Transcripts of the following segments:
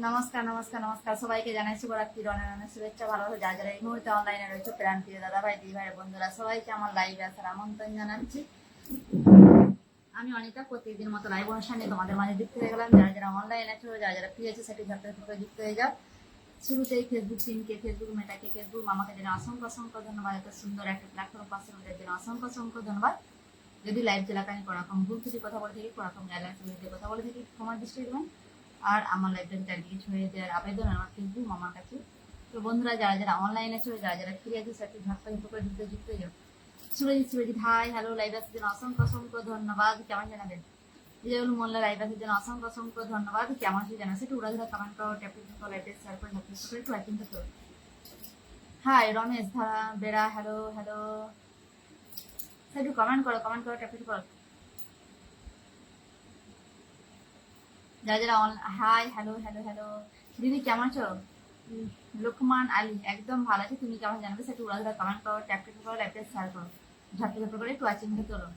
নমস্কার নমস্কার নমস্কার সবাইকে জানাই শুভরাত্রি অনেক শুভেচ্ছা ভালোবাসা যারা যারা এই মুহূর্তে অনলাইনে রয়েছে প্রাণ প্রিয় দাদা ভাই দিদি ভাই বন্ধুরা সবাইকে আমার লাইভে আসার আমন্ত্রণ জানাচ্ছি। আমি অনিতা প্রত্যেকদিন মতো লাইভ অনুষ্ঠানে তোমাদের মাঝে যুক্ত হয়ে গেলাম। যারা যারা অনলাইনে আছো যারা যারা ফ্রি আছে সেটি ঝটপট যুক্ত হয়ে যাও। শুরুতেই ফেসবুক টিমকে, ফেসবুক মেটাকে, ফেসবুক মামাকে যেন অসংখ্য অসংখ্য ধন্যবাদ। এত সুন্দর একটা প্ল্যাটফর্ম পাশে আমাদের জন্য অসংখ্য অসংখ্য ধন্যবাদ। যদি লাইভ চলাকালীন কোনো রকম ভুল ত্রুটি কথা বলে থাকি, কোনো রকম গাইডলাইন্স বিরুদ্ধে কথা বলে থাকি, ক্ষমার দৃষ্টি দেবেন। আর আমার লাইভটা চারিদিকে ছড়িয়ে দেওয়ার আবেদন আমার ফেসবুক মামার কাছে। তো বন্ধুরা যারা যারা অনলাইনে আছে যারা যারা ফ্রি আছে সেটি ঝটপট করে যুক্ত হয়ে যাও। সুরজিৎ হাই হ্যালো, লাইভ আসার জন্য অসংখ্য অসংখ্য ধন্যবাদ। কেমন জানাবেন? বিজয়ুল মোল্লা লাইভ আসার জন্য অসংখ্য অসংখ্য ধন্যবাদ। কেমন আছে জানা সেটা উড়াধরা কমেন্ট করো, ট্যাপ লাইভে শেয়ার করে ঝটপট করে একটু চিন্তা করো। হাই রমেশ ধারা বেড়া হ্যালো হ্যালো, একটু কমেন্ট করো ট্যাপ করো। যারা যারা হাই হ্যালো হ্যালো হ্যালো, দিদি কেমন আছো? লোকমান আলী একদম ভালো আছে, তুমি কেমন জানাবে সেটা উড়াধরা কমেন্ট করো, ট্যাপ করো, লাইভে শেয়ার করো, ঝটপট করে একটু চিন্তা করো।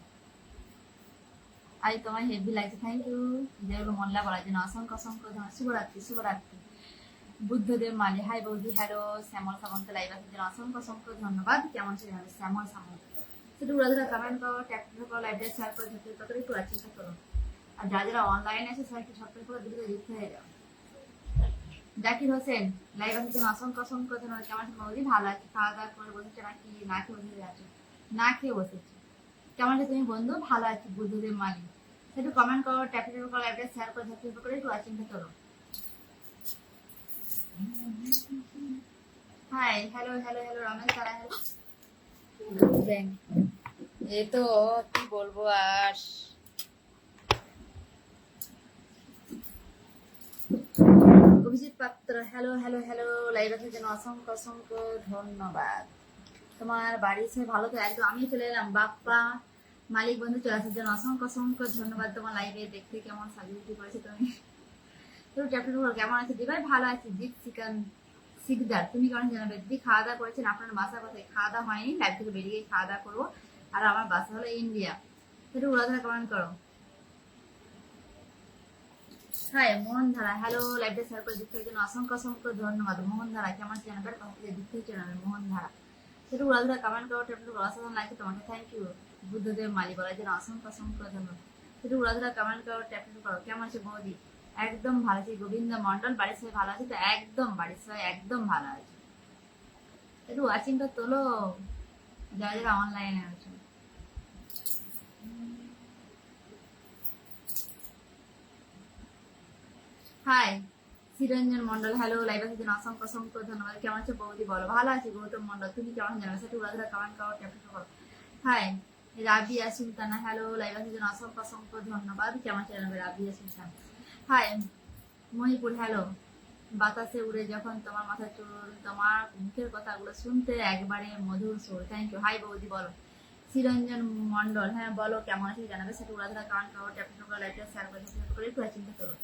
আই তোমার হেভি লাগছে, থ্যাংক ইউ। যেগুলো মোল্লা বলার জন্য অসংখ্য অসংখ্য ধন্যবাদ। শুভরাত্রি। বুদ্ধদেব মালি হাই বৌদি হ্যালো। শ্যামল সামন্ত লাইভ আসার জন্য অসংখ্য অসংখ্য ধন্যবাদ। কেমন আছে জানাবে শ্যামল সামন্ত সেটা উড়াধরা কমেন্ট করো, ট্যাপ করো, লাইভে শেয়ার করো, ঝটপট করে একটু চিন্তা করো। আর যারা যারা অনলাইনে আছে সবাই একটু ঝটপট করে দ্রুত যুক্ত হয়ে যাও। জাকির হোসেন লাইভ আসার জন্য অসংখ্য অসংখ্য ধন্যবাদ। কেমন আছে বৌদি? ভালো আছে, খাওয়া দাওয়া করে বসেছে নাকি না খেয়ে বসে আছো? না খেয়ে বসেছি। কেমন আছে তুমি বন্ধু? ভালো আছি বুদ্ধদেব মালিক। একটু কমেন্ট করো, ট্যাপ করো, লাইভে শেয়ার করো, ঝটপট করে একটু চিন্তা করো। Hi hello hello hello Ramesh তারা হ্যালো। এই তো কি বলবো আর, অভিজিৎ পাত্র হ্যালো হ্যালো হ্যালো, লাইভ আসার জন্য অসংখ্য অসংখ্য ধন্যবাদ। তোমার বাড়ি সে ভালো তো? একদম আমি চলে এলাম বাপ্পা মালিক বন্ধু চলে আসার জন্য অসংখ্য অসংখ্য ধন্যবাদ। তোমার লাইভে দেখতে কেমন সাজুগুজু করেছে তুমি? তুমি ট্যাপটেল কেমন আছে? দিদি ভাই ভালো আছি। জিৎ চিকেন শিকদার তুমি কেমন জানাবে? দিদি খাওয়া দাওয়া করেছেন? আপনার বাসা কোথায়? খাওয়া দাওয়া হয়নি, লাইভ থেকে বেরিয়ে খাওয়া দাওয়া করবো। আর আমার বাসা হলো ইন্ডিয়া। একটু উড়াধরা কমেন্ট করো। হাই মোহন ধারা হ্যালো, লাইভটা শেয়ার করে যুক্ত হওয়ার জন্য অসংখ্য অসংখ্য ধন্যবাদ। মোহন ধারা কেমন জানাবেন? কথা থেকে যুক্ত হয়ে জানাবেন মোহন ধারা সেটা উড়াধরা কমেন্ট করো, ট্যাপটেল অসাধারণ লাগছে তোমাকে, থ্যাংক ইউ। বুদ্ধদেব মালি বলার জন্য অসংখ্য অসংখ্য ধন্যবাদ। সেটা উড়াধরা কমেন্ট করো, ট্যাপটেল করো। কেমন আছে বৌদি? একদম ভালো আছে। গোবিন্দ মন্ডল বাড়ির সবাই ভালো আছে তো? একদম বাড়ির সবাই একদম ভালো আছে। একটু ওয়াচিংটা তোলো যারা যারা অনলাইনে আছে। High Chiranjan Mondal hello, live আসার জন্য অসংখ্য অসংখ্য ধন্যবাদ। কেমন আছে বৌদি? বলো ভালো আছে। গৌতম মন্ডল তুমি কেমন জানো সেটা উড়াধরা কমেন্ট করো, ট্যাপটেল করো। Hi Rabia Sultana hello, live আসার জন্য অসংখ্য অসংখ্য ধন্যবাদ। কেমন জানাবে রাবিয়া সুলতান? হাই মণিপুর হ্যালো, বাতাসে উড়ে যখন তোমার মাথা চুল, তোমার মুখের কথাগুলো শুনতে একবারে মধুর সুর, থ্যাংক ইউ। হাই বৌদি বলো। চিরঞ্জন মন্ডল হ্যাঁ বলো কেমন আছে জানাবে সেটা উড়াধরা কমেন্ট করো, ট্যাপটেল করো, লাইভটা শেয়ার করে একটু চিন্তা করো।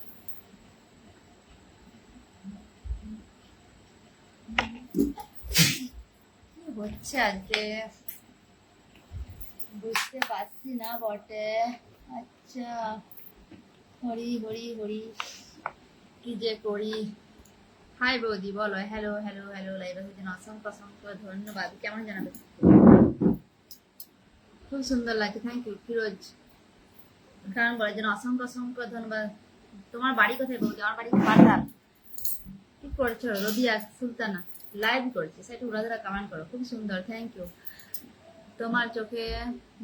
কি হচ্ছে আজকে বুঝতে পারছি না বটে। আচ্ছা হরি হরি হরি কি যে করি। হাই বৌদি বলো হ্যালো হ্যালো হ্যালো, লাইভ আসার জন্য অসংখ্য অসংখ্য ধন্যবাদ। কেমন জানাবে? খুব সুন্দর লাগছে, থ্যাংক ইউ। ফিরোজ কারণ বলার জন্য অসংখ্য অসংখ্য ধন্যবাদ। তোমার বাড়ি কোথায় বৌদি? আমার বাড়ি পাল্টা। কি করছো? রবিয়া সুলতানা লাইভ করছে সেটা উড়াধরা কমেন্ট করো, খুব সুন্দর, থ্যাংক ইউ। তোমার চোখে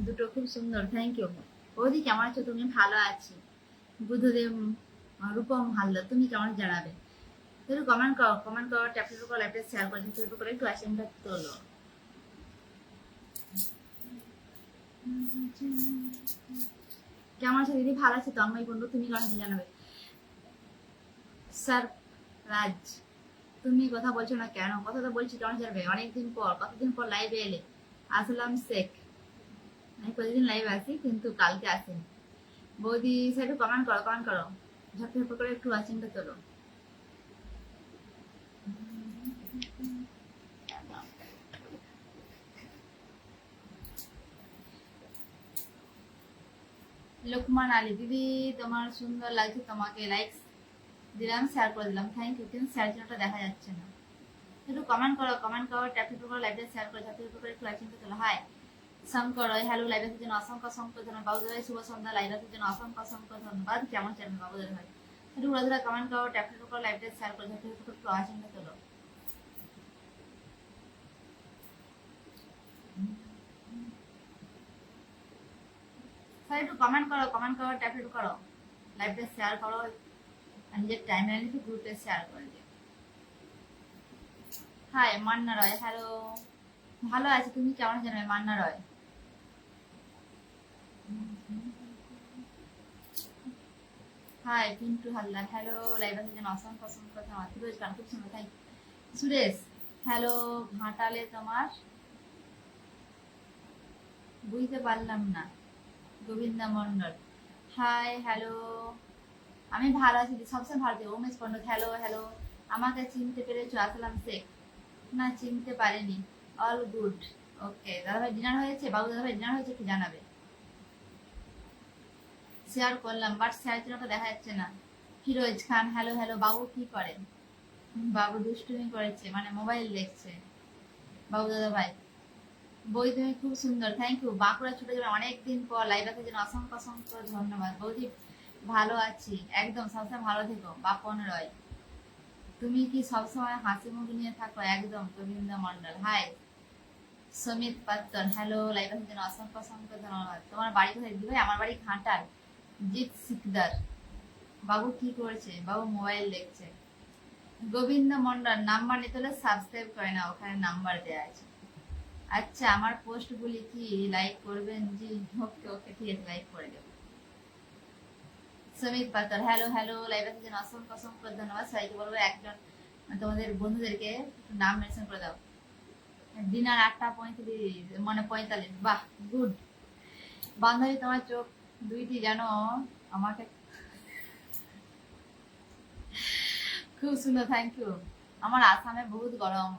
দুটো খুব সুন্দর, থ্যাংক ইউ। বৌদি কেমন আছো তুমি? ভালো আছি। বুদ্ধদেব রূপম হালদার তুমি কেমন জানাবে? একটু কমেন্ট করো, ট্যাপের উপর লাইভটা শেয়ার করে দিতে করে একটু আইসেনটা তোলো। কেমন আছে দিদি? ভালো আছে তো আমি বন্ধু, তুমি কেমন জানাবে? স্যার রাজ তুমি কথা বলছো না কেন? কথা তো বলছি, কেমন জানাবে? অনেকদিন পর, কতদিন পর লাইভে এলে। আসলাম শেখ আমি প্রতিদিন লাইভ আসি কিন্তু কালকে আসিনি। বৌদি সেটা কমেন্ট করো ঝটপট করে একটু আইসেনটা তোলো। লোকমান আলী দিদি তোমার সুন্দর লাগছে, তোমাকে লাইক দিলাম, শেয়ার করে দিলাম, থ্যাংক ইউ। কিন্তু শেয়ার চিহ্নটা দেখা যাচ্ছে না। একটু কমেন্ট করো, কমেন্ট করো, ট্যাপ ট্যাপ করে লাইভটা শেয়ার করে ঝাঁপিয়ে করে একটু লাইক চিনতে চলো। হাই শঙ্কর, হ্যালো, লাইভ আসার জন্য অসংখ্য অসংখ্য ধন্যবাদ। বাবুদের শুভ সন্ধ্যা, লাইভ আসার জন্য অসংখ্য অসংখ্য ধন্যবাদ। কেমন চ্যানেল বাবুদের ভাই, একটু ঘোরাধুরা কমেন্ট করো, ট্যাপ ট্যাপ করে লাইভটা শেয়ার করে ঝাঁপিয়ে করে একটু লাইক চিনতে চলো। স্যার একটু কমেন্ট করো, কমেন্ট করো, ট্যাপ ট্যাপ করো, লাইভটা শেয়ার করো, আর নিজের টাইম লাইনে একটু গ্রুপে শেয়ার করে দিও। হাই মান্না রয়, হ্যালো, ভালো আছি, তুমি কেমন জানো Manna Roy? Hi Pintu Haldar, hello, live আসার জন্য অসংখ্য অসংখ্য ধন্যবাদ। ফিরোজ খান, খুব সুন্দর, থ্যাংক। সুরেশ, হ্যালো, ঘাটালে তোমার বুঝতে পারলাম না। গোবিন্দা মন্ডল, হাই হ্যালো, আমি ভালো আছি, সবসময় ভালো আছি। উমেশ পণ্ডিত, হ্যালো হ্যালো, আমাকে চিনতে পেরেছো? আসলাম শেখ, না চিনতে পারিনি। অল গুড, ওকে। দাদাভাই ডিনার হয়েছে? বাবু দাদাভাই ডিনার হয়েছে কি জানাবে। শেয়ার করলাম বাট শেয়ার চিহ্নটা দেখা যাচ্ছে না। ফিরোজ খান, হ্যালো হ্যালো, বাবু কি করেন? বাবু দুষ্টুমি করেছে, মানে মোবাইল দেখছে। বাবু দাদা ভাই, বই তুমি খুব সুন্দর, থ্যাংক ইউ। বাঁকুড়া ছুটে যাবে অনেকদিন পর, লাইভ আসার জন্য অসংখ্য অসংখ্য ধন্যবাদ। বৌদি ভালো আছি, একদম সবসময় ভালো থেকো। বাপন রয়, তুমি কি সবসময় হাসি মুখ নিয়ে থাকো? একদম। Gobinda Mondal, hi. Samit Pattar, hello, live আসার জন্য অসংখ্য অসংখ্য ধন্যবাদ। তোমার বাড়ি কোথায় দিদি ভাই? আমার বাড়ি ঘাটাল। জিৎ সিকদার, বাবু কি করছে? বাবু মোবাইল দেখছে। গোবিন্দ মন্ডল, নাম্বার নিতে হলে সাবস্ক্রাইব করে না, ওখানে নাম্বার দেওয়া আছে। আচ্ছা, আমার পোস্টগুলি কি লাইক করবেন? জি, ওকে ওকে, ঠিক আছে, লাইক করে দেবো। Samit Pattar, hello hello, live আসার জন্য অসংখ্য অসংখ্য ধন্যবাদ। সবাইকে বলবো একজন তোমাদের বন্ধুদেরকে নাম মেনশন করে দাও। ডিনার 8:35, মানে 45, বাহ গুড। বান্ধবী তোমার চোখ দুইটি যেন আমাকে খুব সুন্দর, থ্যাংক ইউ। আমার আসামে বহুত গরম,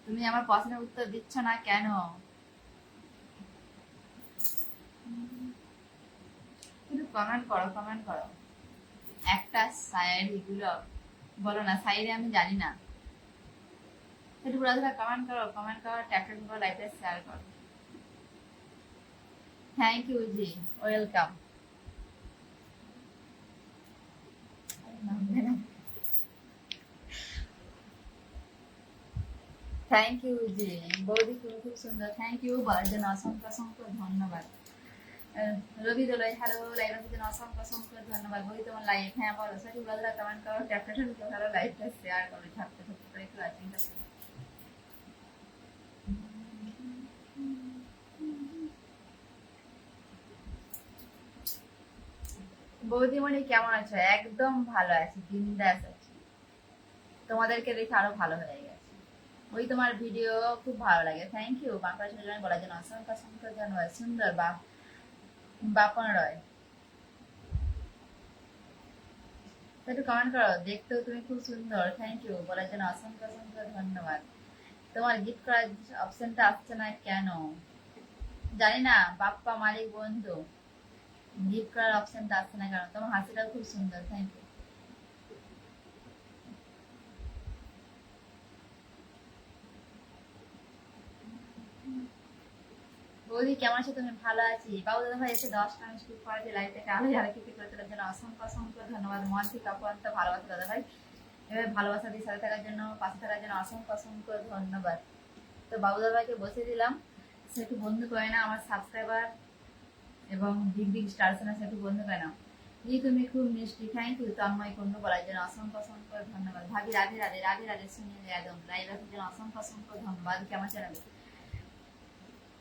তুমি আমার প্রশ্নের উত্তর দিচ্ছ না কেন? একটু কমেন্ট করো, কমেন্ট করো। একটা শায়েরি গুলো বলো না, শায়েরি আমি জানি না। একটু ঘোরাধুরা কমেন্ট করো, কমেন্ট করো, ট্যাপ ট্যাপ করো, লাইভে শেয়ার করো। Thank you G, welcome. Thank you জি, বৌদি তুমি খুব সুন্দর, থ্যাংক ইউ। বলার জন্য অসংখ্য অসংখ্য ধন্যবাদ। রবি দোলাই, হ্যালো, লাইভ আসার জন্য অসংখ্য অসংখ্য ধন্যবাদ। বৌদি তোমার লাইভ, হ্যাঁ বলো। সেটি ঘোরাধুরা কমেন্ট করো, ট্যাপ ট্যাপ করো, ভালো লাইভটা শেয়ার করো, ঝাপতে ঝাপতে করে একটু আছে। বৌদিমণি কেমন আছো? একদম ভালো আছি, বিন্দাস আছি। তোমাদেরকে দেখে আরো ভালো হয়ে গেছে। ওই তোমার ভিডিও খুব ভালো লাগে, থ্যাংক ইউ। বাঁকুড়া ছেলে বলার জন্য অসংখ্য অসংখ্য ধন্যবাদ। সুন্দর বাপন রয়, একটু কমেন্ট করো, দেখতেও তুমি খুব সুন্দর, থ্যাংক ইউ। বলার জন্য অসংখ্য অসংখ্য ধন্যবাদ। তোমার গিফট করার অপশনটা আসছে না কেন জানি না। বাপ্পা মালিক বন্ধু, গিফট করার অপশনটা আসছে না কেন? তোমার হাসিটাও খুব সুন্দর, থ্যাংক ইউ। বৌদি কেমন আছো তুমি? ভালো আছি। বাবু দাদা ভাই এসে 10টা মিনিট পরে যে লাইভ থেকে আলো যারা কিছু করে তোলার জন্য অসংখ্য অসংখ্য ধন্যবাদ। মন থেকে অপরন্ত ভালোবাসা দাদা ভাই, এভাবে ভালোবাসা দিয়ে সাথে থাকার জন্য, পাশে থাকার জন্য অসংখ্য অসংখ্য ধন্যবাদ। তো বাবু দাদা ভাইকে বসে দিলাম, সে একটু বন্ধু করে না আমার সাবস্ক্রাইবার এবং বিগ বিগ স্টার সেনা, সে একটু বন্ধু করে না। জি তুমি খুব মিষ্টি, থ্যাংক ইউ। তন্ময় কুন্ডু বলার জন্য অসংখ্য অসংখ্য ধন্যবাদ। ভাবি রাধে রাধে, রাধে রাধে, শুনিয়ে একদম লাইভ আসার জন্য অসংখ্য অসংখ্য ধন্যবাদ। কেমন চ্যানেল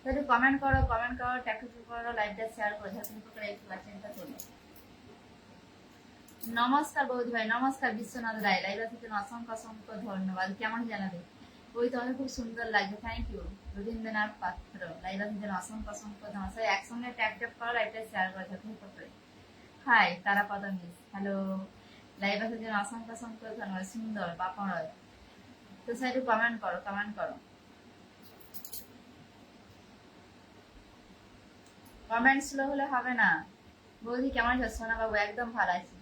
একটু কমেন্ট করো, কমেন্ট করো, ট্যাগ করো, লাইভটা শেয়ার করো, ঝাঁপিয়ে করে একটু চিন্তা করো। নমস্কার বৌদি ভাই, নমস্কার। বিশ্বনাথ রায়, লাইভ আসার জন্য অসংখ্য অসংখ্য ধন্যবাদ। কেমন জানাবে? ওই তোমাকে খুব সুন্দর লাগছে, থ্যাংক ইউ। রবীন্দ্রনাথ পাত্র, লাইভ আসার জন্য অসংখ্য অসংখ্য ধন্যবাদ। একসঙ্গে ট্যাগ ট্যাপ করো, লাইভটা শেয়ার করো, ঝাঁপিয়ে করে। Hi Tarapada miss, hello, live আসার জন্য অসংখ্য অসংখ্য ধন্যবাদ। সুন্দর বাপন রয়, তো স্যার একটু কমেন্ট করো, কমেন্ট করো। কমেন্ট স্লো হলে হবে না। বৌদি কেমন আছো? সোনা বাবু একদম ভালো আছি।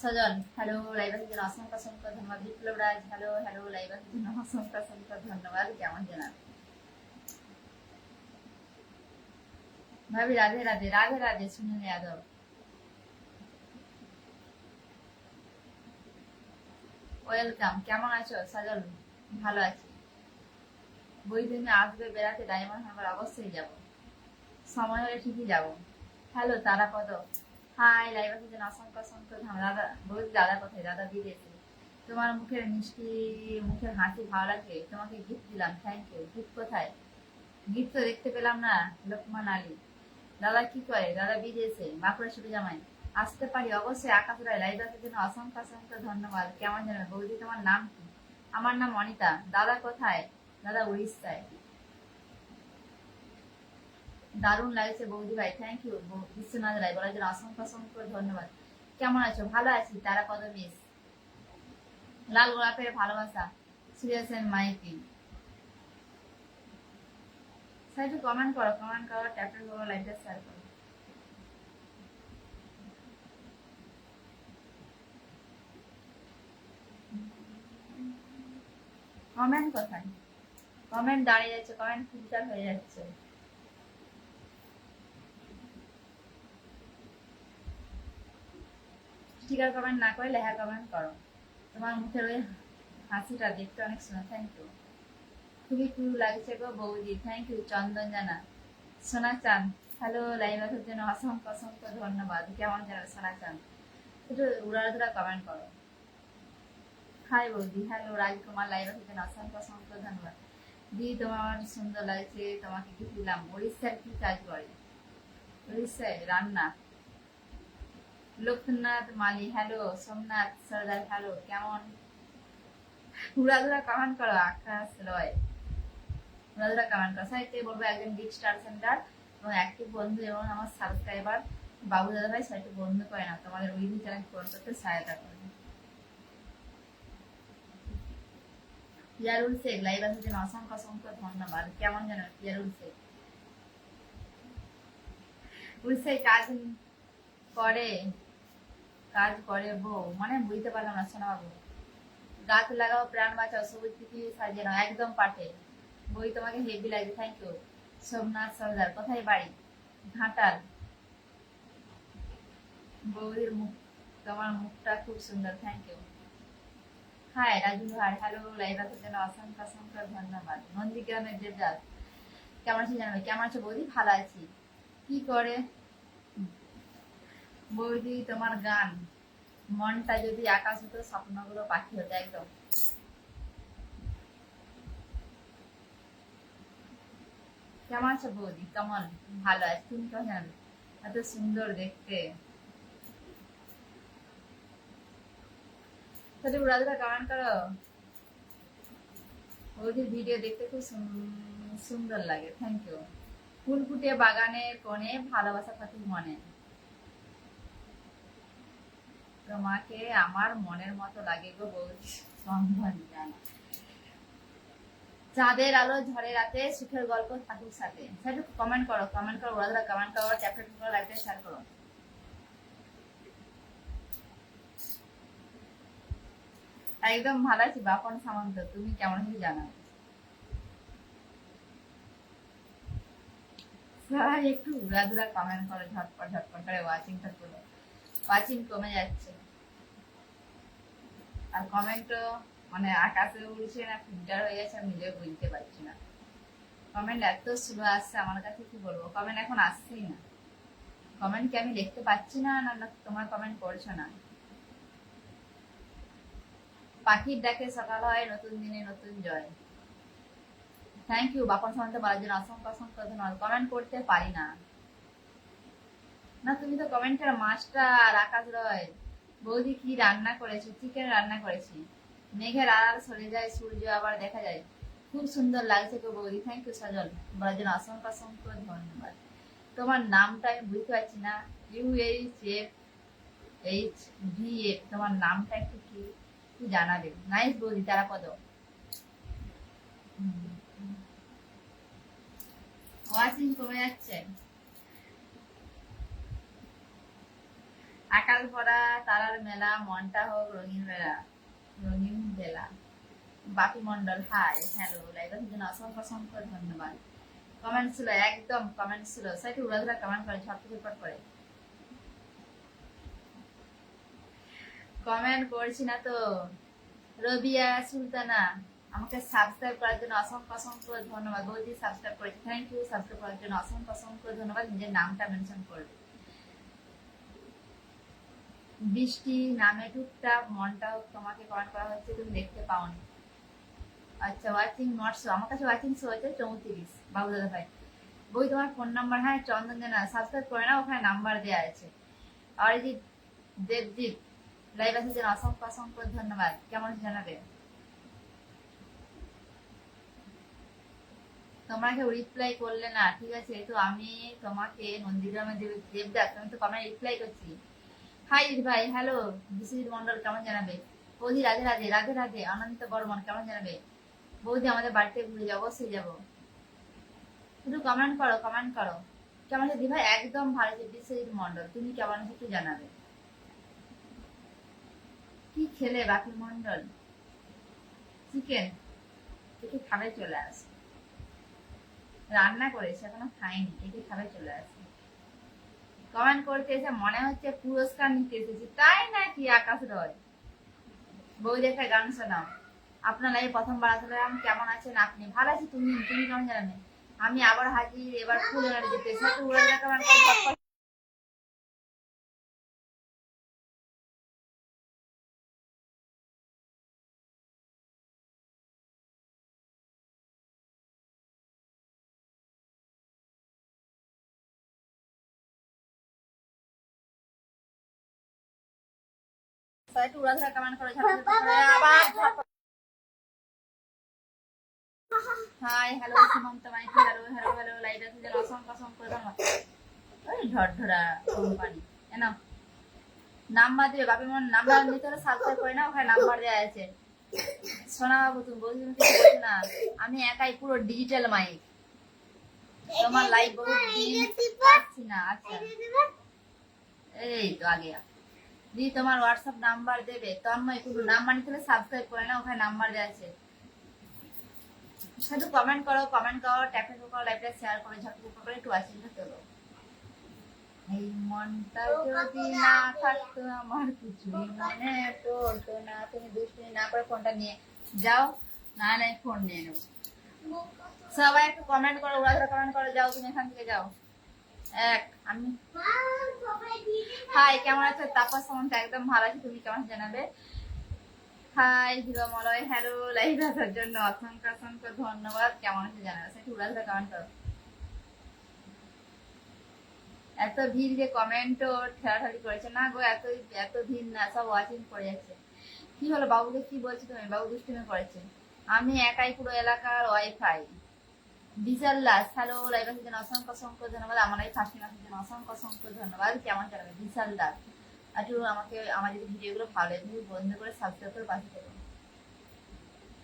সজল হ্যালো, লাইভ আসার জন্য অসংখ্য অসংখ্য ধন্যবাদ। বিপ্লব রাজ হ্যালো হ্যালো, লাইভ আসার জন্য অসংখ্য অসংখ্য ধন্যবাদ। কেমন জানান ভাবি? রাধে রাধে রাধে রাধে। সুনীল যাদব ওয়েলকাম। কেমন আছো সজল? ভালো আছি। বই তুমি আসবে বেড়াতে ডায়মন্ড হারবার? অবশ্যই যাব, সময় হলে ঠিকই যাব। হ্যালো তারাপদ হাই, লাইভ আসার জন্য অসংখ্য অসংখ্য ধন্যবাদ। দাদা বলছি, দাদা কোথায়? দাদা বিদেশে। তোমার মুখের মিষ্টি, মুখের হাসি ভালো লাগে, তোমাকে গিফট দিলাম, থ্যাংক ইউ। গিফট কোথায়? গিফট তো দেখতে পেলাম না। লোকমান আলী দাদা কি করে? দাদা বিদেশে, বাঁকুড়া ছুটে জামাই। আসতে পারি অবশ্যই। আকাশ রায় লাইভ আসার জন্য অসংখ্য অসংখ্য ধন্যবাদ। কেমন জানো বৌদি? তোমার নাম কি? আমার নাম অনিতা। দাদা কোথায়? দাদা উড়িষ্যায়। দারুণ লাগছে বৌদি ভাই, থ্যাংক ইউ। বিশ্বনাথ রায় বলার জন্য অসংখ্য অসংখ্য ধন্যবাদ। কেমন আছো? ভালো আছি। তারা কত মিস লাল গোলাপের ভালোবাসা, সিরিয়াস এন্ড মাইকি। স্যার একটু কমেন্ট করো, কমেন্ট করো, ট্যাপের করো, লাইভটা শেয়ার করো। কমেন্ট কোথায়? কমেন্ট দাঁড়িয়ে যাচ্ছে, কমেন্ট ফিল্টার হয়ে যাচ্ছে। স্টিকার কমেন্ট না করে লেখা কমেন্ট করো। তোমার মুখের ওই হাসিটা দেখতে অনেক সুন্দর, থ্যাংক ইউ। খুবই কুল লাগছে গো বৌদি, থ্যাংক ইউ। চন্দন জানা সোনা চান হ্যালো, লাইভ আসার জন্য অসংখ্য অসংখ্য ধন্যবাদ। কেমন জানো সোনা চান? একটু উড়াধুরা কমেন্ট করো। হাই বৌদি হ্যালো। রাজকুমার লাইভ আসার জন্য অসংখ্য অসংখ্য ধন্যবাদ। দি তোমার সুন্দর লাগছে, তোমাকে কি দিলাম। উড়িষ্যার কি কাজ করে? উড়িষ্যায় রান্না। লোকনাথ মালি হ্যালো। সোমনাথ সরদার হ্যালো। কেমন? উড়াধুরা কমেন্ট করো। আকাশ রয় উড়াধুরা কমেন্ট করো। সাইতে বলবো একজন বিগ স্টার সেন্টার এবং অ্যাক্টিভ বন্ধু এবং আমার সাবস্ক্রাইবার বাবু দাদা ভাই সাইটে বন্ধ করে না, তোমাদের উইলি চ্যানেল পূরণ করতে সহায়তা করে। পিয়ারুল শেখ লাইভ আসার জন্য অসংখ্য অসংখ্য ধন্যবাদ। কেমন যেন পিয়ারুল শেখ? উড়িষ্যায় করে কাজ করে বউ মানে? বুঝতে পারলাম না সোনা বাবু। গাছ লাগাও প্রাণ বাঁচাও, সবুজ পৃথিবী সাজিয়ে নাও, একদম পাঠে। বই তোমাকে হেভি লাগে, থ্যাংক ইউ। সোমনাথ সরদার কোথায় বাড়ি? ঘাটাল। বৌদির মুখ, তোমার মুখটা খুব সুন্দর, থ্যাংক ইউ। হাই রাজু ভাই হ্যালো, লাইভ আসার জন্য অসংখ্য অসংখ্য ধন্যবাদ। নন্দীগ্রামের দেবদাস কেমন আছি জানাবে। কেমন আছো বৌদি? ভালো আছি। কি করে বৌদি তোমার গান? মনটা যদি আকাশ হতো, স্বপ্নগুলো পাখি হতো, একদম। কেমন আছো বৌদি? কেমন? ভালো আছে। তুমি কেমন? এত সুন্দর দেখতে। তাহলে উড়াধুরা কমেন্ট করো। বৌদির ভিডিও দেখতে খুব সুন্দর লাগে, থ্যাংক ইউ। ফুল ফুটে বাগানের কোণে, ভালোবাসা থাকুক মনে। তোমাকে আমার মনের মতো লাগে গো বৌদি, সম্মান জানা। চাঁদের আলো ঝড়ে রাতে, সুখের গল্প থাকুক সাথে। সেটা কমেন্ট করো, কমেন্ট করো, ওরা কমেন্ট করো, চ্যাপ্টার করো, লাইভটা শেয়ার করো। একদম ভালো আছি বাপন সামন্ত, তুমি কেমন আছো জানাও। সবাই একটু উড়াধুরা কমেন্ট করো, ঝটপট ঝটপট করে ওয়াচিংটা করো। ওয়াচিং কমে যাচ্ছে, আর কমেন্টও মানে আকাশে উড়ছে না, ফিল্টার হয়ে গেছে, আমি নিজেও বুঝতে পারছি না। কমেন্ট এত স্লো আসছে আমার কাছে, কি বলবো, কমেন্ট এখন আসছেই না। কমেন্ট কি আমি দেখতে পাচ্ছি না, না তোমার কমেন্ট করছো না? পাখির ডাকে সকাল হয়, নতুন দিনে নতুন জয়। থ্যাংক ইউ বাপন সামন্ত বলার জন্য অসংখ্য অসংখ্য ধন্যবাদ। কমেন্ট করতে পারি না। না তুমি তো কমেন্টের মাস্টার। আকাশ রয় বৌদি কি রান্না করেছো? চিকেন রান্না করেছি। মেঘের আড়াল সরে যায়, সূর্য আবার দেখা যায়, খুব সুন্দর লাগছে গো বৌদি, থ্যাংক ইউ। সজল বলার জন্য অসংখ্য অসংখ্য ধন্যবাদ। তোমার নামটা আমি বুঝতে পারছি না। UHFHVF, তোমার নামটা একটু কি জানাবে। নাইস বৌদি। তারাপদ ওয়াচিং কমে যাচ্ছে। আকাশ ভরা তারার মেলা মনটা হোক রঙিন বেলা, রঙিন বেলা। বাপি মন্ডল হাই হ্যালো, লাইভের জন্য অসংখ্য অসংখ্য ধন্যবাদ। কমেন্ট ছিল, একদম কমেন্ট ছিল, সাইটে উড়াধুরা কমেন্ট করে, ঝটপট ঝটপট করে কমেন্ট করছি না তো। রবিয়া সুলতানা আমাকে সাবস্ক্রাইব করার জন্য অসংখ্য অসংখ্য ধন্যবাদ। বৌদি সাবস্ক্রাইব করেছি, থ্যাংক ইউ। সাবস্ক্রাইব করার জন্য অসংখ্য অসংখ্য ধন্যবাদ। নিজের নামটা মেনশন করবে। বৃষ্টি নামে টুকটাক মনটা তোমাকে কমেন্ট করা হচ্ছে, তুমি দেখতে পাওনি। আচ্ছা, ওয়াচিং নট শো, আমার কাছে ওয়াচিং শো হচ্ছে 34। বাবু দাদা ভাই, বই তোমার ফোন নাম্বার? হ্যাঁ চন্দন জানা, সাবস্ক্রাইব করে না, ওখানে নাম্বার দেওয়া আছে। অরিজিৎ দেবজিৎ লাইভ আছে যেন অসংখ্য অসংখ্য ধন্যবাদ। কেমন জানাবে? তোমরা কেউ রিপ্লাই করলে না, ঠিক আছে? তো আমি তোমাকে নন্দীগ্রামে দেবদাস, আমি তো কমেন্ট রিপ্লাই করছি। হাই ভাই, হ্যালো বিশ্বজিৎ মন্ডল, কেমন জানাবে? বৌদি রাধে রাধে, রাধে রাধে। অনন্ত বর্মন কেমন জানাবে? বৌদি আমাদের বাড়িতে ঘুরে যাবো, অবশ্যই যাবো। শুধু কমেন্ট করো, কমেন্ট করো। কেমন আছে দিভাই? একদম ভালো আছে বিশ্বজিৎ মন্ডল, তুমি কেমন আছো একটু জানাবে। কি খেলে বাকি মন্ডল? চিকেন একটু খাবে, চলে আসে। রান্না করেছে, এখনো খাইনি, একটু খাবে, চলে আসে। কমেন্ট করতে এসে মনে হচ্ছে পুরস্কার নিতে এসেছি, তাই নাকি আকাশ রয়? বৌদি একটা গান শোনাও। আপনার লাইভে প্রথমবার আসলাম, কেমন আছেন আপনি? ভালো আছি, তুমি তুমি কেমন জানেন? আমি আবার হাজির, এবার ফুল এনার্জি পেয়েছি। একটু উড়ে কমেন্ট করে একটু উড়াধরা কমেন্ট করে, আবার hi hello Sumanta Maiti, hello hello hello, live আছে যেন অসংখ্য অসংখ্য ধন্যবাদ। ওই ঝড়ঝরা কোম্পানি এনা নাম্বার দিবে, বাপি মন নাম্বার নিতে হলে সাবস্ক্রাইব করে না, ওখানে নাম্বার দেওয়া আছে। সোনা বাবু তুমি বলছি, তুমি কিছু বলছো না, আমি একাই পুরো ডিজিটাল মাইক। তোমার লাইভ বহুত দিন পাচ্ছি না। আচ্ছা এই তো আগে দি তোমার হোয়াটসঅ্যাপ নাম্বার দেবে, তন্ময় কোনো নাম্বার নিতে হলে সাবস্ক্রাইব করে না, ওখানে নাম্বার দেওয়া আছে। শুধু কমেন্ট করো, কমেন্ট করো, ট্যাপ ট্যাপ করো, লাইভটা শেয়ার করে ঝটপট করে একটু ওয়াচিংটা তোলো। এই মনটা যদি না থাকতো আমার কিছুই মনে পড়তো না। তুমি দুষ্টুমি না করে ফোনটা নিয়ে যাও, না নাই ফোন নিয়ে নেবো। সবাই একটু কমেন্ট করো, ওরা কমেন্ট করো, যাও তুমি এখান থেকে যাও। এক আমি হাই, কেমন আছো? তাপস সামন্ত একদম ভালো আছি, তুমি কেমন জানাবে? Hi hero Malay, hello live আসার জন্য অসংখ্য অসংখ্য ধন্যবাদ। কেমন আছে জানাবে, সেটা উড়াধরা কমেন্ট করো। এত ভিড় যে কমেন্টও ঠেলাঠালি করেছে না গো, এত এত ভিড় না, সব ওয়াচিং করে যাচ্ছে। কি হলো বাবুকে কি বলছো তুমি? বাবু দুষ্টুমি করেছে। আমি একাই পুরো এলাকার ওয়াইফাই। বিশাল দাস হ্যালো, লাইভ আসার জন্য অসংখ্য অসংখ্য ধন্যবাদ। আমার এই ফার্স্ট আসার জন্য অসংখ্য অসংখ্য ধন্যবাদ। কেমন চালাবে বিশাল দাস? একটু আমাকে, আমার যদি ভিডিওগুলো ভালো লাগে বন্ধ করে সাবস্ক্রাইব করে পাশে দেবো।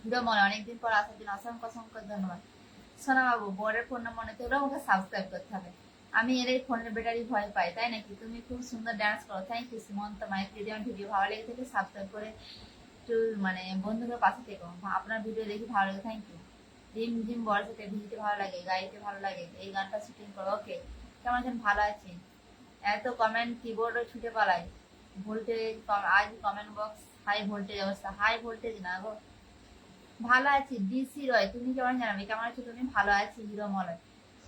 ভিডিও মনে অনেকদিন পর আসার জন্য অসংখ্য অসংখ্য ধন্যবাদ। সোনা বাবু বরের ফোন নাম্বার নিতে হলেও আমাকে সাবস্ক্রাইব করতে হবে। আমি এর এই ফোনের ব্যাটারি ভয় পাই, তাই নাকি? তুমি খুব সুন্দর ডান্স করো, থ্যাংক ইউ সুমন্ত মাইক। যদি আমার ভিডিও ভালো লেগে থাকে সাবস্ক্রাইব করে একটু মানে বন্ধুদের পাশে থেকো। আপনার ভিডিও দেখি ভালো লাগে, থ্যাংক ইউ। জিম জিম বর্ষাতে ভিজতে ভালো লাগে, গাইতে ভালো লাগে, এই গানটা শুটিং করো। ওকে, কেমন আছেন? ভালো আছি। এত কমেন্ট কিবোর্ডে ছুটে পালাই। ভোল্টেজ আজ কমেন্ট বক্স হাই ভোল্টেজ অবস্থা, হাই ভোল্টেজ না গো। ভালো আছি ডিসি রয়, তুমি কেমন জানাবে? কেমন আছো তুমি? ভালো আছি হিরো মলয়।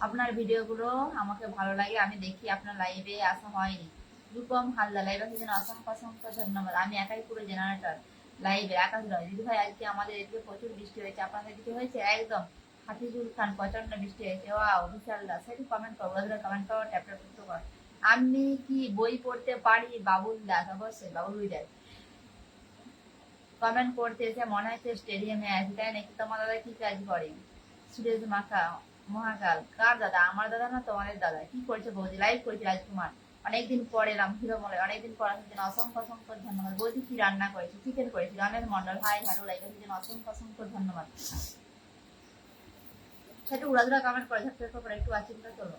আপনার ভিডিওগুলো আমাকে ভালো লাগে, আমি দেখি। আপনার লাইভে আসা হয়নি। রূপম হালদার লাইভ আসার জন্য অসংখ্য অসংখ্য ধন্যবাদ। আমি একাই পুরো জেনারেটর লাইভে। আকাশ রয় দিদি ভাই, আজকে আমাদের এদিকে প্রচুর বৃষ্টি হয়েছে, আপনাদের কিছু হয়েছে? একদম হাফিজুল খান প্রচন্ড বৃষ্টি হয়েছে। ওয়াও বিশাল দাস, সেটি কমেন্ট করো, কমেন্ট করো, ট্যাপ ট্যাপ করো। আমি কি বই পড়তে পারি? বাবুল দাস, অবশ্যই বাবুল দাস। কমেন্ট করতে এসে মনে হচ্ছে স্টেডিয়ামে আছি, তাই নাকি? তোমার দাদা কি কাজ করে? সুরেশ মাখা মহাকাল, কার দাদা? আমার দাদা না তোমাদের দাদা। কি করছে বৌদি? লাইভ করছি রাজকুমার, অনেকদিন পর এলাম হিরো মলে, অনেকদিন পর আসার জন্য অসংখ্য অসংখ্য ধন্যবাদ। বৌদি কি রান্না করেছি? চিকেন করেছি। Ramesh Mondal high hello, live আসার জন্য অসংখ্য অসংখ্য ধন্যবাদ। সেটা উড়াধুরা কমেন্ট করে ঝটপট করে একটু আচিন্তা করো।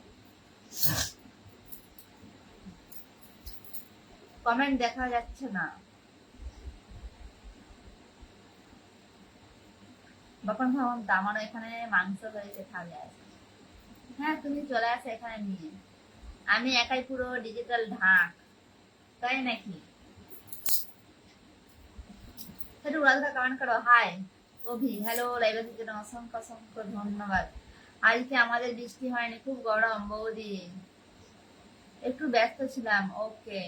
কমেন্ট দেখা যাচ্ছে না। বাপন ভাবন আমারও এখানে মাংস হয়েছে, খাবে আছে। হ্যাঁ তুমি চলে আসো এখানে নিয়ে, আমি একাই পুরো ডিজিটাল ঢাক, তাই নাকি? একটু রাধা কমেন্ট করো। হাই অভি, হ্যালো, লাইভের জন্য অসংখ্য অসংখ্য ধন্যবাদ। আজকে আমাদের বৃষ্টি হয়নি, খুব গরম বৌদি, একটু ব্যস্ত ছিলাম। ওকে,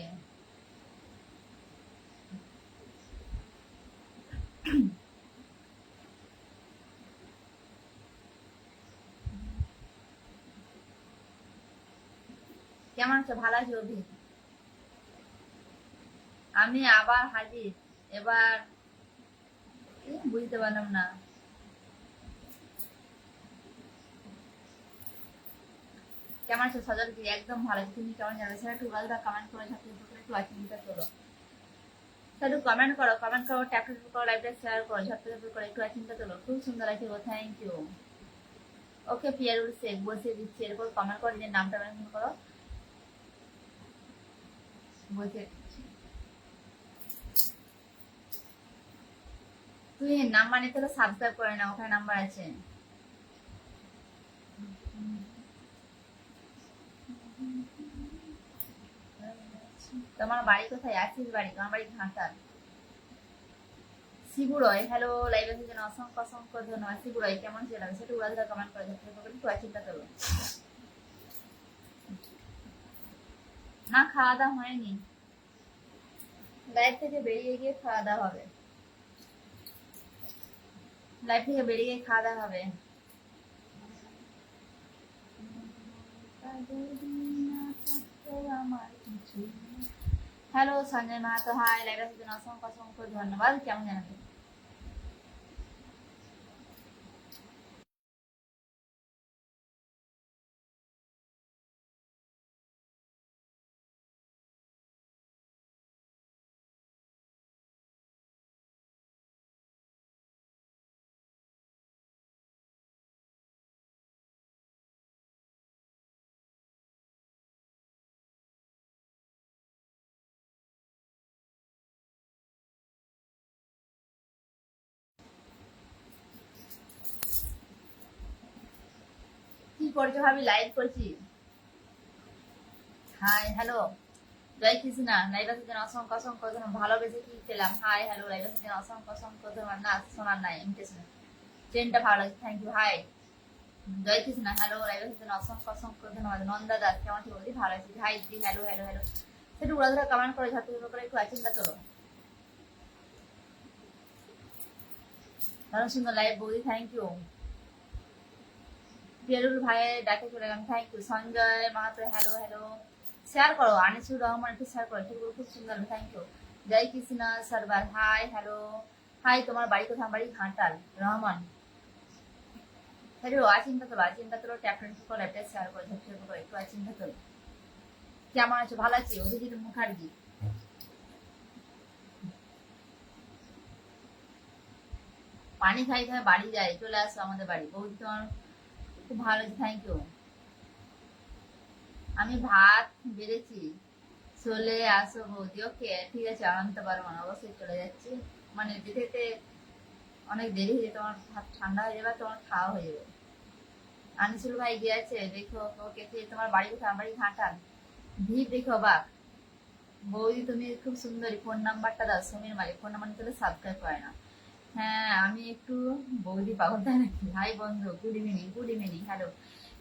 কেমন আছো? ভালো আছি অভি। আমি আবার হাজির। এবার বুঝতে পারলাম না। কেমন আছো সজল? কি একদম ভালো আছি, তুমি কেমন জানো? সেটা একটু গালটা কমেন্ট করে থাকতে একটু আচিন্তা করো, একটু কমেন্ট করো, কমেন্ট করো, ট্যাপ করো, লাইভটা শেয়ার করো, ঝটপট করে একটু আচিন্তা করো। খুব সুন্দর আছে গো, থ্যাংক ইউ। ওকে পিয়ারুল শেখ বসিয়ে দিচ্ছি, এরপর কমেন্ট করে যে নামটা মেনশন করো, বসিয়ে দিচ্ছি। তুই নাম মানে তো সাবস্ক্রাইব করে না, ওখানে নাম্বার আছে। তোমার বাড়ি কোথায়? আছিস বাড়ি? তোমার বাড়ি ঘাটাল। শিবুরয়, হ্যালো, লাইভ আসার জন্য অসংখ্য অসংখ্য ধন্যবাদ। শিবুরয় কেমন ছিল? সেটা উড়াধরা কমেন্ট করে একটু চিন্তা করো। না খাওয়া দাওয়া হয়নি, লাইভ থেকে বেরিয়ে গিয়ে খাওয়া দাওয়া হবে, লাইভ থেকে বেরিয়ে গিয়ে খাওয়া দাওয়া হবে। Hello Sanjay Mahato, hi, live আসার জন্য অসংখ্য অসংখ্য ধন্যবাদ। কেমন জানাবেন? কি করছো ভাবি? লাইভ করছি। হাই হ্যালো, জয় কৃষ্ণা, লাইভ আসার জন্য অসংখ্য অসংখ্য ধন্যবাদ। ভালোবেসে কি পেলাম? হাই হ্যালো, লাইভ আসার জন্য অসংখ্য অসংখ্য ধন্যবাদ। না শোনার নাই, ইমিটেশন ট্রেনটা ভালো লাগছে, thank you. Hi Joy Krishna, hello, live আসার জন্য অসংখ্য অসংখ্য ধন্যবাদ। নন্দা দাস কেমন আছো বলি? ভালো আছি। হাই দি, হ্যালো হ্যালো হ্যালো, সেটা উড়াধরা কমেন্ট করে ঝটপট করে একটু চিন্তা করো। ভালো সুন্দর লাইভ বৌদি, থ্যাংক ইউ। পিয়ারুল ভাইয়ের ডাকে চলে গেলাম, thank you. Sanjay Mahato, hello hello, share করো। আনিসুর রহমান একটু শেয়ার করো, সেগুলো খুব সুন্দর, থ্যাংক ইউ। জয় কৃষ্ণা সারবার, হাই হ্যালো। হাই, তোমার বাড়ি কোথায়? বাড়ি ঘাটাল। রহমান, হ্যালো, চিন্তা করো, চিন্তা করো, ট্যাপটেন করো, একটা শেয়ার করো, ঝটপট করে একটু চিন্তা করো। কেমন আছো? ভালো আছি। অভিজিৎ মুখার্জি, পানি খাই খাই বাড়ি যায়, চলে আসো আমাদের বাড়ি। বৌদি তোমার খুব ভালো আছে, থ্যাংক ইউ। আমি ভাত বেড়েছি, চলে আসো বৌদি। ওকে ঠিক আছে, আনতে পারবো না, অবশ্যই চলে যাচ্ছি। মানে যেতে যেতে অনেক দেরি হয়ে যাবে, তোমার ভাত ঠান্ডা হয়ে যাবে, তোমার খাওয়া হয়ে যাবে। আনিসুল ভাই গিয়েছে, দেখো ওকে। তোমার বাড়ি কোথায়? আমার বাড়ি ঘাটাল। ভিড় দেখো বাক। বৌদি তুমি খুব সুন্দরী, ফোন নাম্বারটা দাও। সমীর মালিক, ফোন নাম্বার নিতে সাবস্ক্রাইব করে না। হ্যাঁ আমি একটু বৌদি পাগল, তাই নাকি? হাই বন্ধু, good evening. Good evening, hello.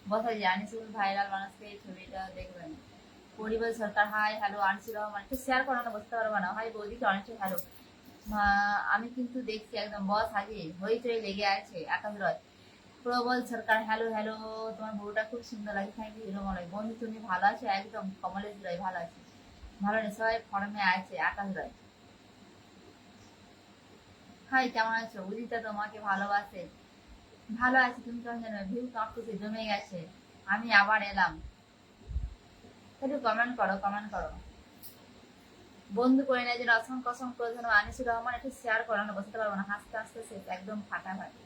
বসা যায় আনিসুল ভাইরাল মানুষকে এই ছবিটা দেখবেন। পরিবার সরকার, হাই হ্যালো। আনিসুর রহমান একটু শেয়ার করো না, বসতে পারবো না। হাই বৌদি, অনেক হ্যালো। আমি কিন্তু দেখছি একদম বস হাজির, হইচই লেগে আছে। আকাশ রয়, প্রবল সরকার, হ্যালো হ্যালো। তোমার বউটা খুব সুন্দর লাগে, থ্যাংক ইউ। হিরোমলয়, বন্ধু তুমি ভালো আছো? একদম। কমলেশ রায়, ভালো আছে, ভালো নেই, সবাই ফর্মে আছে। আকাশ রায়, হাই কেমন আছো? উদিতা তোমাকে ভালোবাসে, ভালো আছি। তুমি কেমন জানো? ভিউ কাঁপতেছে, জমে গেছে। আমি আবার এলাম, একটু কমেন্ট করো, কমেন্ট করো। বন্ধু করে নেয় যেন অসংখ্য অসংখ্য ধন্যবাদ। আনিসুর রহমান একটু শেয়ার করো না, বসতে পারবো না, হাসতে হাসতে শেষ, একদম ফাটাফাটি।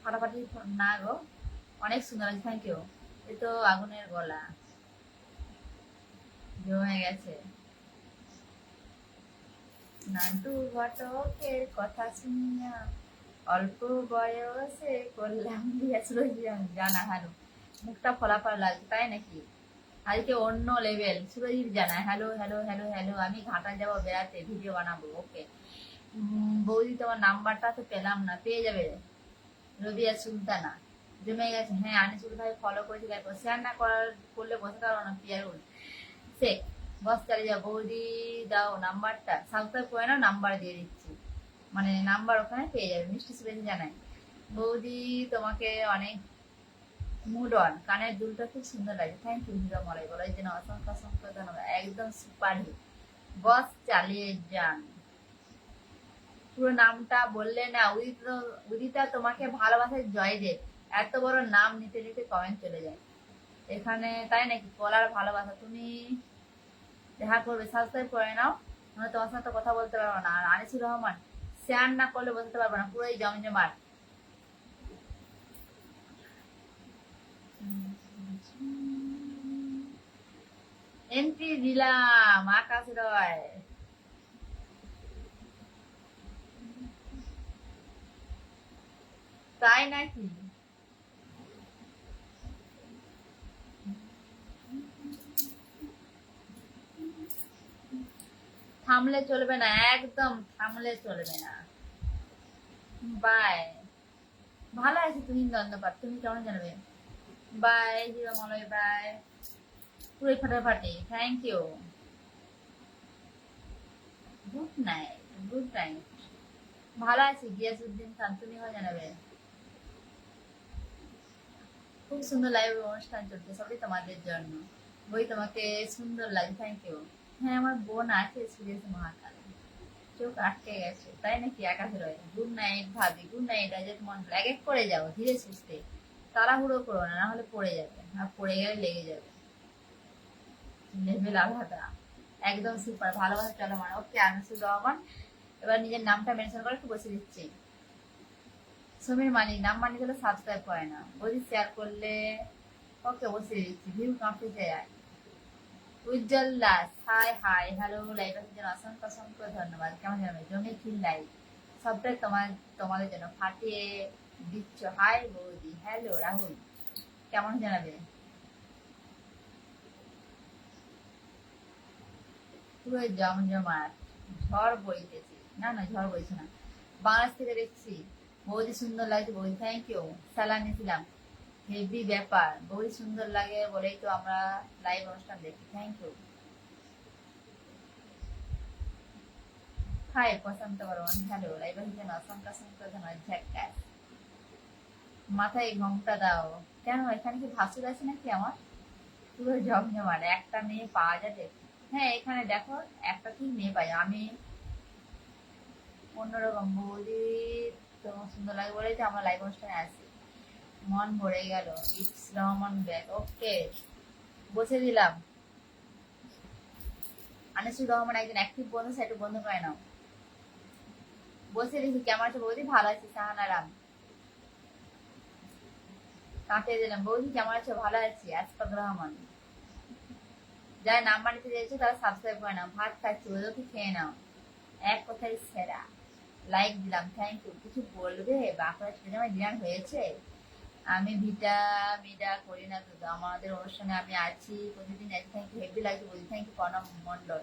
ফাটাফাটি না গো, অনেক সুন্দর আছে, থ্যাংক ইউ। এ তো আগুনের গলা, জমে গেছে। নান্টু ঘটকের কথা শুনিয়া অল্প বয়সে করলাম বিয়া। সুরজিৎ জানা, হ্যালো, মুখটা ফলাফল লাগছে তাই নাকি? আজকে অন্য লেভেল। সুরজিৎ জানা, হ্যালো হ্যালো হ্যালো হ্যালো, আমি ঘাটা যাবো বেড়াতে, ভিডিও বানাবো। ওকে বৌদি, তোমার নাম্বারটা তো পেলাম না, পেয়ে যাবে। রবিয়া সুলতানা জমে গেছে। হ্যাঁ, আনিসুল ভাই ফলো করেছি, দেখো শেয়ার না করার করলে বসে পারবো না। পিয়ারুল শেখ, বস চালিয়ে যাও। বৌদি দাও নাম্বারটা, সাবস্ক্রাইব করে না, নাম্বার দিয়ে দিচ্ছি, মানে নাম্বার ওখানে পেয়ে যাবে। মিষ্টি সুবেদি জানাই, বৌদি তোমাকে অনেক মুড অন, কানের দুলটা খুব সুন্দর লাগে। থ্যাংক ইউ হিরো মলাই, বলার জন্য অসংখ্য অসংখ্য ধন্যবাদ। একদম সুপার হিট, বস চালিয়ে যান। পুরো নামটা বললে না। উদিতা তোমাকে ভালোবাসে জয়দেব। এত বড় নাম নিতে নিতে কমেন্ট চলে যায় এখানে, তাই নাকি? কলার ভালোবাসা, তুমি দেখা করবে, সাবস্ক্রাইব করে নাও, মানে তোমার সাথে কথা বলতে পারবো না। আর আনিসুর রহমান, শেয়ার না করলে বলতে পারবো না, পুরোই জমজমাট। এন্ট্রি দিলাম আকাশ রয়। তাই নাকি? থামলে চলবে না, একদম থামলে চলবে না। বাই, ভালো আছি তুমি দ্বন্দ্বপাত, তুমি কেমন জানবে? Bye hero Malay, bye. পুরো ফাটাফাটি, thank you. Good night, good night. ভালো আছি গিয়াসউদ্দিন খান, তুমি কেমন জানাবে? খুব সুন্দর লাইভ অনুষ্ঠান চলছে, সবই তোমাদের জন্য। বই তোমাকে সুন্দর লাগে, থ্যাংক ইউ। হ্যাঁ, আমার বোন আছে সিরিয়াস মহাকাল, চোখ আটকে গেছে, তাই নাকি? একাধ রয়, গুড নাইট ভাবি, গুড নাইট। আজ মন লাগে করে যাও ধীরে সুস্থে, তাড়াহুড়ো করো না, না হলে পড়ে যাবে, আর পড়ে গেলে লেগে যাবে। লেভেল আলাদা, একদম সুপার ভালোবাসা চলো মানে। ওকে আনিসুর রহমান, এবার নিজের নামটা মেনশন করে একটু বসে দিচ্ছি। সমীর মালিক, নাম মানি দিলে সাবস্ক্রাইব করে না, বলি শেয়ার করলে। ওকে বসে দিচ্ছি, ভিউ কাঁপতে যায়। Ujjwal Das, hi hi hello, live আসার জন্য অসংখ্য অসংখ্য ধন্যবাদ। কেমন যাবে? জমি ফিল লাইভ, সবটাই তোমাদের জন্য ফাটিয়ে দিচ্ছ। হাই বৌদি, হ্যালো রাহুল, কেমন জানাবে? পুরো জমজমাট, ঝড় বইতেছে। না না, ঝড় বইছে না, বাংলাদেশ থেকে দেখছি। বৌদি সুন্দর লাগছে, বৌদি থ্যাংক ইউ। স্যালান নিয়েছিলাম, হেভি ব্যাপার। বৌদি সুন্দর লাগে বলেই তো আমরা লাইভ অনুষ্ঠান দেখি, থ্যাংক ইউ। হাই পছন্দ বর্মন, হ্যালো, লাইভ আসার জন্য অসংখ্য অসংখ্য ধন্যবাদ। ঝ্যাক্কাস, মাথায় ঘোমটা দাও। কেন, এখানে কি ভাসুর আছে নাকি আমার? পুরো জমজমাট, একটা মেয়ে পাওয়া যাবে? হ্যাঁ, এখানে দেখো একটা ঠিক মেয়ে পাই আমি, অন্যরকম। বৌদি তোমার সুন্দর লাগে বলেই তো আমরা লাইভ অনুষ্ঠানে আসি, মন ভরে গেল। ইটস রহমান ব্যাক, ওকে বসে দিলাম। আনিসুর রহমান একজন অ্যাক্টিভ বন্ধু, সেটা বন্ধ করে নাও। বসে দেখি কেমন আছে বৌদি? ভালো আছে সাহানা রাম, কাকে দিলাম। বৌদি কেমন আছো? ভালো আছি আশফাক রহমান। যারা নাম্বার নিতে চাইছো তারা সাবস্ক্রাইব করে নাও। ভাত খাচ্ছি, ওদেরকে খেয়ে নাও। এক কথায় সেরা, লাইক দিলাম, থ্যাংক ইউ। কিছু বলবে? বাঁকুড়া সিনেমায় ডিনার হয়েছে? আমি ভিটা মিডা করি না তো, আমাদের অনুষ্ঠানে আমি আছি প্রতিদিন আছি। থ্যাংক ইউ, হেভি লাগছে বলছি, থ্যাংক ইউ প্রণব মন্ডল।